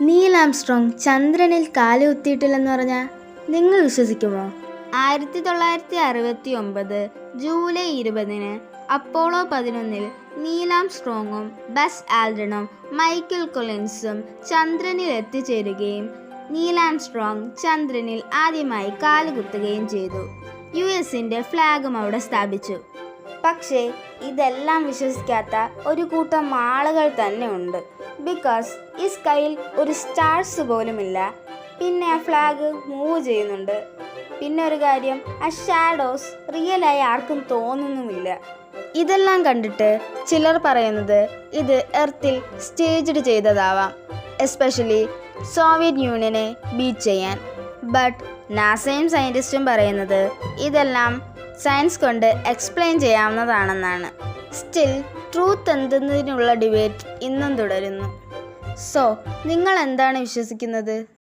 Neil Armstrong ചന്ദ്രനിൽ കാലുകുത്തിയിട്ടില്ലെന്ന് പറഞ്ഞാൽ നിങ്ങൾ വിശ്വസിക്കുമോ? 1969 ജൂലൈ 20 അപ്പോളോ 11 നീൽ ആംസ്ട്രോങ്ങും ബസ് ആൽഡ്രിനും മൈക്കിൾ കൊളിൻസും ചന്ദ്രനിൽ എത്തിച്ചേരുകയും നീൽ ആംസ്ട്രോങ് ചന്ദ്രനിൽ ആദ്യമായി കാലുകുത്തുകയും ചെയ്തു. US-ന്റെ ഫ്ലാഗും അവിടെ സ്ഥാപിച്ചു. പക്ഷേ ഇതെല്ലാം വിശ്വസിക്കാത്ത ഒരു കൂട്ടം ആളുകൾ തന്നെ ഉണ്ട്. ബിക്കോസ് ഈ സ്കൈയിൽ ഒരു സ്റ്റാർസ് പോലുമില്ല. പിന്നെ ആ ഫ്ലാഗ് മൂവ് ചെയ്യുന്നുണ്ട്. പിന്നെ ഒരു കാര്യം, ആ ഷാഡോസ് റിയലായി ആർക്കും തോന്നുന്നുമില്ല. ഇതെല്ലാം കണ്ടിട്ട് ചിലർ പറയുന്നത് ഇത് എർത്തിൽ സ്റ്റേജ്ഡ് ചെയ്തതാവാം, എസ്പെഷ്യലി സോവിയറ്റ് യൂണിയനെ ബീറ്റ് ചെയ്യാൻ. ബട്ട് നാസയും സയൻറ്റിസ്റ്റും പറയുന്നത് ഇതെല്ലാം സയൻസ് കൊണ്ട് എക്സ്പ്ലെയിൻ ചെയ്യാവുന്നതാണെന്നാണ്. സ്റ്റിൽ ട്രൂത്ത് എന്തെന്നതിനുള്ള ഡിബേറ്റ് ഇന്നും തുടരുന്നു. സോ നിങ്ങൾ എന്താണ് വിശ്വസിക്കുന്നത്?